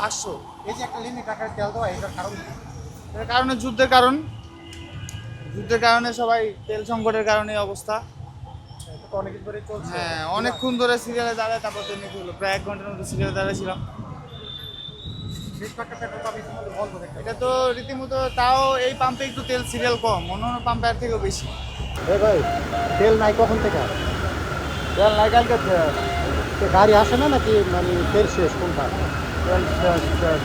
500। এই যে একটা লিমিট আকারে তেল দেওয়া, এটার কারণ কি? এর কারণে যুদ্ধের কারণে সবাই তেল সংকটের কারণে এই অবস্থা। এটা তো অনেকদিন ধরে চলছে। হ্যাঁ, অনেকক্ষণ ধরে সিরিয়ালে দাঁড়ায়, তারপর তেল নিতে হলো। প্রায় 1 ঘন্টার মতো সিরিয়ালে দাঁড়াইছিলাম। বেশ কয়েকটা পেট্রোল পাম্প ইতিমধ্যে বন্ধ দেখতে এটা তো রীতিমতো, তাও এই পাম্পে একটু তেল সিরিয়াল কম, অন্য অন্য পাম্পে আর থেকেও বেশি। ভাই তেল নাই কখন থেকে? তেল নাই কালকে গাড়ি আসে না নাকি মানে তেল শেষ কোনটা?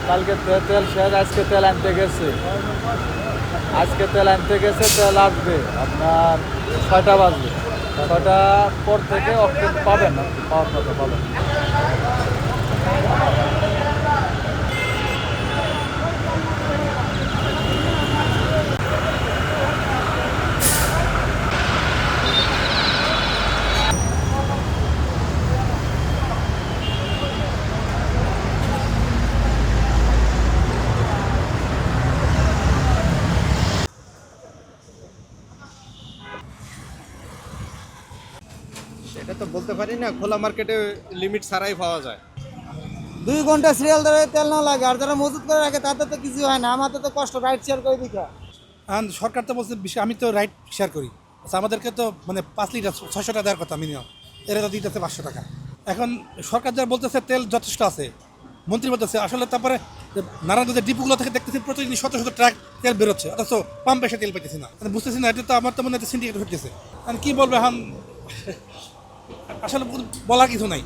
কালকে তেল শেষ, আজকে তেল আনতে গেছে। তেল আসবে আপনার 6টা বাজবে। 6টার পর থেকে অক্টেন পাবেন, আপনি পাওয়ার কথা পাবেন। এটা তো বলতে পারি না, খোলা মার্কেটে লিমিট ছাড়াই পাওয়া যায়। 2 ঘন্টা সিরিয়াল ধরে তেল না লাগে, আর যারা মজুত করে রাখে তাদের তো কিছু হয় না, আমাদের তো কষ্ট, রাইড শেয়ার করে দিকা। সরকার তো বলছে বিষয়, আমি তো রাইট শেয়ার করি। আচ্ছা, আমাদেরকে তো মানে 5 লিটার 600 টাকা দেওয়ার কথা মিনিমাম, এরা তো দিতেছে 500 টাকা। এখন সরকার যা বলতেছে তেল যথেষ্ট আছে, মন্ত্রী বলতেছে আসলে, তারপরে নারায়ণগঞ্জের ডিপুগুলো থেকে দেখতেছি প্রতিদিন শত শত ট্রাক তেল বেরোচ্ছে, অথচ পাম্প এসে তেল পাইতেছি না। মানে বুঝতেছি না, এটা তো আমার তো মনে হচ্ছে সিন্ডিকেট হচ্ছে। আমি কী বলবো এখন, আসলে বলার কিছু নাই।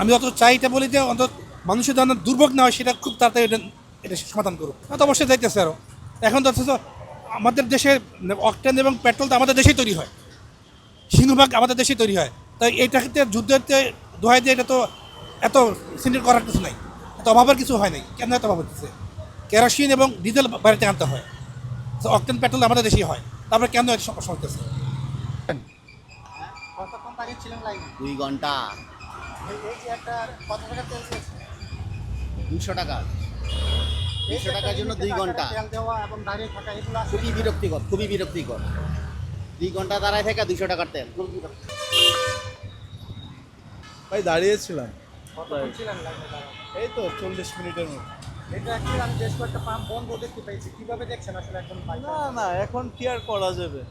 আমি অত চাইতে বলি যে অন্তত মানুষের যেন দুর্ভোগ না হয়, সেটা খুব তাড়াতাড়ি এটা সমাধান করুক। তো অবশ্যই যাইতেছে আরও। এখন তো অথচ আমাদের দেশে অকটেন এবং পেট্রোল তো আমাদের দেশেই তৈরি হয়, সিংহভাগ আমাদের দেশেই তৈরি হয়। তাই এইটাকে যুদ্ধের দোহাই দিয়ে এটা তো এত সিন্ডিকেট করার কিছু নাই, এত অভাবের কিছু হয় নাই। কেন এত অভাব হচ্ছে? কেরোসিন এবং ডিজেল বাড়িতে আনতে হয়, অকটেন পেট্রোল আমাদের দেশেই হয়, তারপরে কেন এত সমস্যা হচ্ছে? কতক্ষণ আগে ছিলেন লাইনে? 2 ঘন্টা। এই যে একটা কত টাকা তেল দিয়েছে? 200 টাকা। 200 টাকার জন্য 2 ঘন্টা। তেল দেওয়া এবং দাঁড়িয়ে থাকা, এগুলো খুবই বিরক্তিকর, খুবই বিরক্তিকর। 2 ঘন্টা দাঁড়ায় থেকে 200 টাকার তেল। ভাই দাঁড়িয়েছিলাম কতক্ষণ ছিলেন লাইনে দাঁড়ানো? এই তো 40 মিনিটের মতো। এটা অ্যাকচুয়ালি আমি বেশ কয়েকটা পাম্প বন্ধ দেখতে পেয়েছি। কিভাবে দেখছেন আসলে এখন? না এখন কি আর করা যাবে,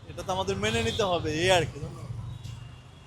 এটা তো আমাদের মেনে নিতে হবে, এই আর কি।